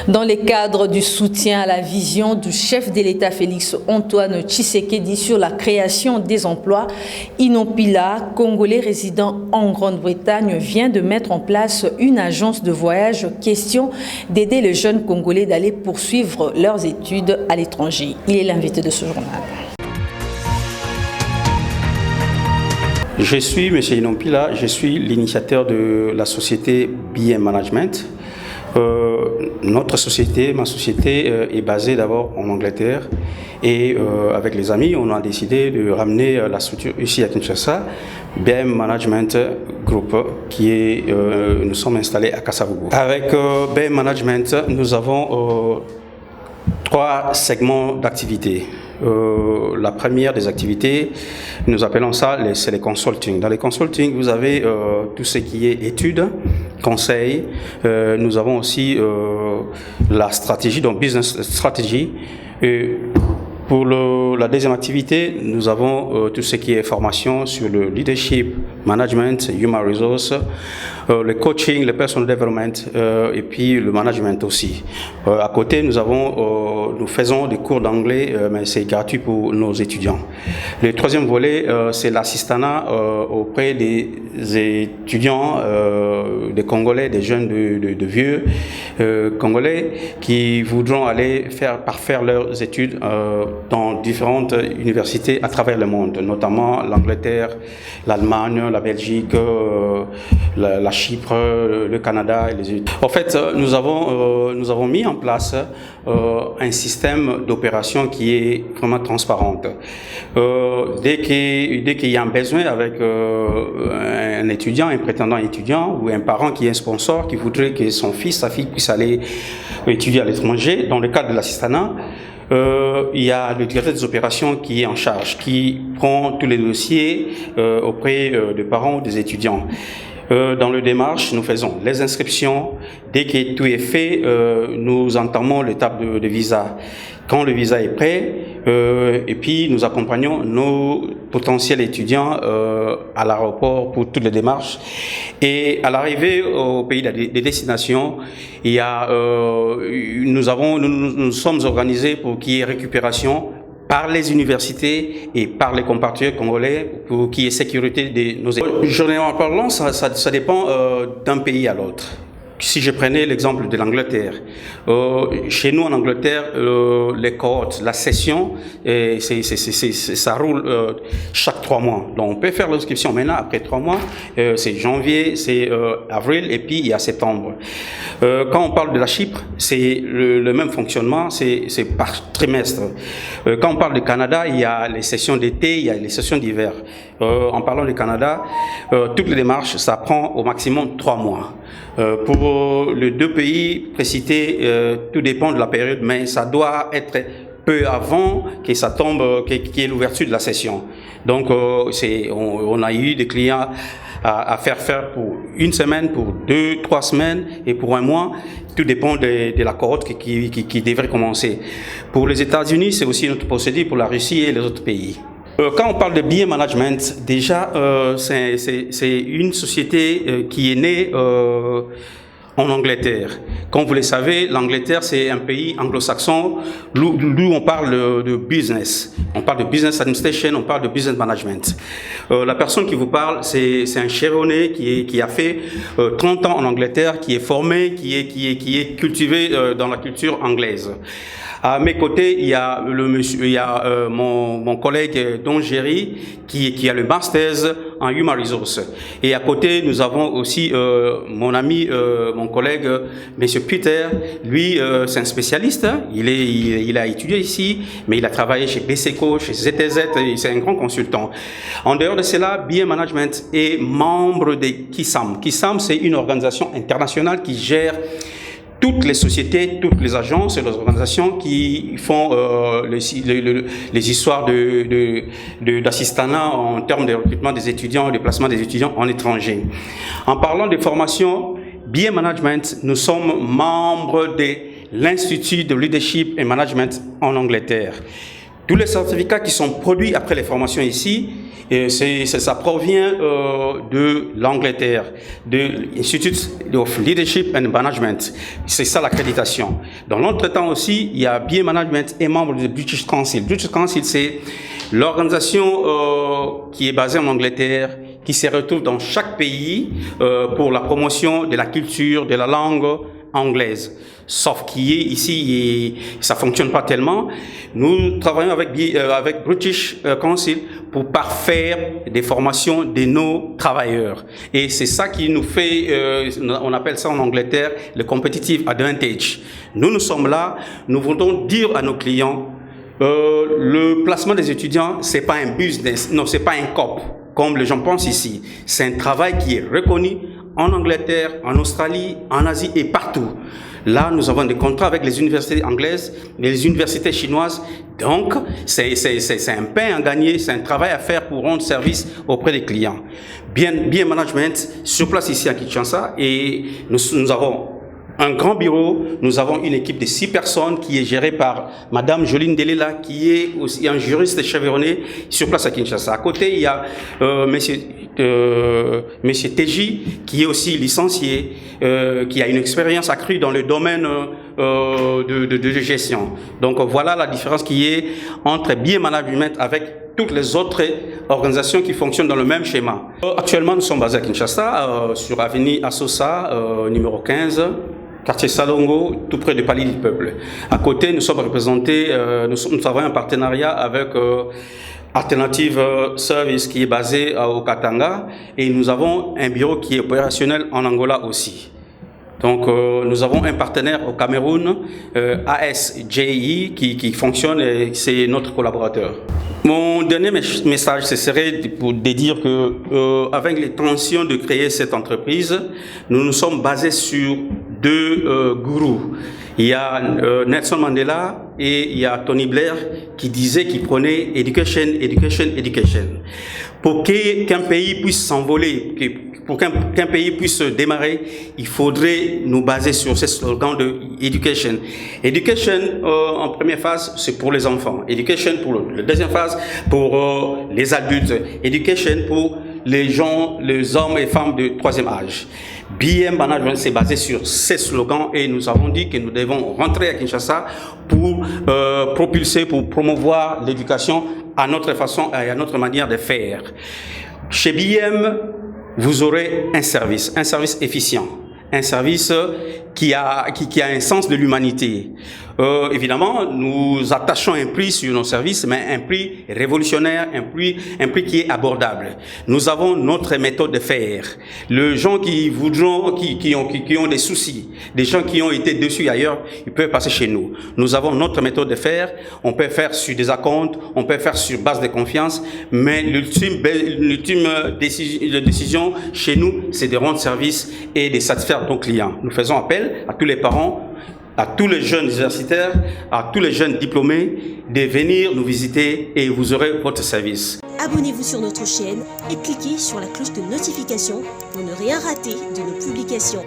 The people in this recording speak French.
Dans le cadre du soutien à la vision du chef de l'État Félix Antoine Tshisekedi sur la création des emplois, Inompila, Congolais résident en Grande-Bretagne, vient de mettre en place une agence de voyage question d'aider les jeunes Congolais d'aller poursuivre leurs études à l'étranger. Il est l'invité de ce journal. Je suis M. Inompila, je suis l'initiateur de la société BM Management. Notre société, ma société est basée d'abord en Angleterre et avec les amis, on a décidé de ramener la structure ici à Kinshasa, BM Management Group, nous sommes installés à Kasavubu. Avec BM Management, nous avons 3 segments d'activité. La première des activités, nous appelons ça, c'est les consulting. Dans les consulting, vous avez tout ce qui est études, conseils. Nous avons aussi la stratégie, donc business strategy. Pour la deuxième activité, nous avons tout ce qui est formation sur le leadership, management, human resources, le coaching, le personal development et puis le management aussi. À côté, nous faisons des cours d'anglais, mais c'est gratuit pour nos étudiants. Le troisième volet, c'est l'assistanat auprès des étudiants, des Congolais, des jeunes de vieux Congolais qui voudront aller parfaire leurs études dans différentes universités à travers le monde, notamment l'Angleterre, l'Allemagne, la Belgique, la Chypre, le Canada et les autres. En fait, nous avons mis en place un système d'opération qui est vraiment transparent. Dès qu'il y a un besoin avec un étudiant, un prétendant étudiant ou un parent qui est un sponsor qui voudrait que son fils, sa fille puisse aller étudier à l'étranger, dans le cadre de l'assistanat, il y a le directeur des opérations qui est en charge, qui prend tous les dossiers auprès des parents ou des étudiants. Dans le démarche, nous faisons les inscriptions. Dès que tout est fait, nous entamons l'étape de visa. Quand le visa est prêt, et puis nous accompagnons nos potentiels étudiants à l'aéroport pour toutes les démarches. Et à l'arrivée au pays de destination, il y a, nous sommes organisés pour qu'il y ait récupération par les universités et par les compatriotes congolais pour qu'il y ait sécurité de nos études. Journellement parlant, ça dépend d'un pays à l'autre. Si je prenais l'exemple de l'Angleterre, chez nous en Angleterre, les cohortes, la session, ça roule chaque 3 mois. Donc on peut faire l'inscription maintenant après 3 mois, c'est janvier, c'est avril et puis il y a septembre. Quand on parle de la Chypre, c'est le même fonctionnement, c'est par trimestre. Quand on parle du Canada, il y a les sessions d'été, il y a les sessions d'hiver. En parlant du Canada, toutes les démarches, ça prend au maximum 3 mois. Pour les 2 pays précités, tout dépend de la période, mais ça doit être peu avant que ça tombe, qu'il y ait l'ouverture de la session. Donc, on a eu des clients à faire pour 1 semaine, pour 2-3 semaines et pour 1 mois. Tout dépend de la cohorte qui devrait commencer. Pour les États-Unis, c'est aussi notre procédure pour la Russie et les autres pays. Quand on parle de BM Management, déjà, c'est une société qui est née en Angleterre. Comme vous le savez, l'Angleterre, c'est un pays anglo-saxon d'où on parle de business. On parle de business administration, on parle de business management. La personne qui vous parle, c'est un Chevronné qui a fait 30 ans en Angleterre, qui est formé, qui est cultivé dans la culture anglaise. À mes côtés, il y a mon collègue Don Géry qui a le master's en Human Resources. Et à côté, nous avons aussi mon ami, mon collègue, Monsieur Peter. Lui, c'est un spécialiste. Il a étudié ici, mais il a travaillé chez BCECO, chez ZTZ. C'est un grand consultant. En dehors de cela, BM Management est membre de KISAM. KISAM, c'est une organisation internationale qui gère toutes les sociétés, toutes les agences et les organisations qui font les histoires d'assistanat en termes de recrutement des étudiants, de placement des étudiants en étranger. En parlant de formation, BM Management, nous sommes membres de l'Institut de Leadership et Management en Angleterre. Tous les certificats qui sont produits après les formations ici, ça provient de l'Angleterre, de l'Institute of Leadership and Management. C'est ça l'accréditation. Dans l'entretemps aussi, il y a BA Management et membre du British Council. British Council, c'est l'organisation qui est basée en Angleterre, qui se retrouve dans chaque pays pour la promotion de la culture, de la langue anglaise. Sauf qu'ici, ça fonctionne pas tellement. Nous travaillons avec British Council pour parfaire des formations de nos travailleurs. Et c'est ça qui nous fait, on appelle ça en Angleterre, le competitive advantage. Nous sommes là, nous voulons dire à nos clients, le placement des étudiants, c'est pas un business, non, c'est pas un COP, comme les gens pensent ici. C'est un travail qui est reconnu en Angleterre, en Australie, en Asie et partout. Là, nous avons des contrats avec les universités anglaises, les universités chinoises. Donc, c'est un pain à gagner, c'est un travail à faire pour rendre service auprès des clients. Bien management sur place ici à Kinshasa, et nous avons un grand bureau, nous avons une équipe de 6 personnes qui est gérée par Madame Joline Delela, qui est aussi un juriste chevronné sur place à Kinshasa. À côté, il y a Monsieur Teji, qui est aussi licencié, qui a une expérience accrue dans le domaine de gestion. Donc voilà la différence qui est entre BA Management avec toutes les autres organisations qui fonctionnent dans le même schéma. Actuellement, nous sommes basés à Kinshasa, sur avenue Assosa, numéro 15. Quartier Salongo, tout près du Palais du Peuple. À côté, nous sommes représentés, nous travaillons en partenariat avec Alternative Service qui est basé au Katanga, et nous avons un bureau qui est opérationnel en Angola aussi. Donc nous avons un partenaire au Cameroun, ASJI, qui fonctionne, et c'est notre collaborateur. Mon dernier message, ce serait de dire que avec les tensions de créer cette entreprise, nous nous sommes basés sur 2 gourous. Il y a Nelson Mandela et il y a Tony Blair qui disaient qu'ils prenaient education, education, education. Pour qu'un pays puisse s'envoler, pour qu'un pays puisse démarrer, il faudrait nous baser sur ce slogan de education. Education, en première phase, c'est pour les enfants. Education pour la deuxième phase, pour les adultes. Education pour les gens, les hommes et femmes de 3e âge. BA Management s'est basé sur ces slogans, et nous avons dit que nous devons rentrer à Kinshasa pour propulser, pour promouvoir l'éducation à notre façon et à notre manière de faire. Chez BM, vous aurez un service efficient, un service qui a un sens de l'humanité. Évidemment, nous attachons un prix sur nos services, mais un prix révolutionnaire, un prix qui est abordable. Nous avons notre méthode de faire. Les gens qui ont des soucis, des gens qui ont été déçus ailleurs, ils peuvent passer chez nous. Nous avons notre méthode de faire. On peut faire sur des acomptes, on peut faire sur base de confiance, mais l'ultime décision chez nous, c'est de rendre service et de satisfaire nos clients. Nous faisons appel à tous les parents, à tous les jeunes universitaires, à tous les jeunes diplômés de venir nous visiter, et vous aurez votre service. Abonnez-vous sur notre chaîne et cliquez sur la cloche de notification pour ne rien rater de nos publications.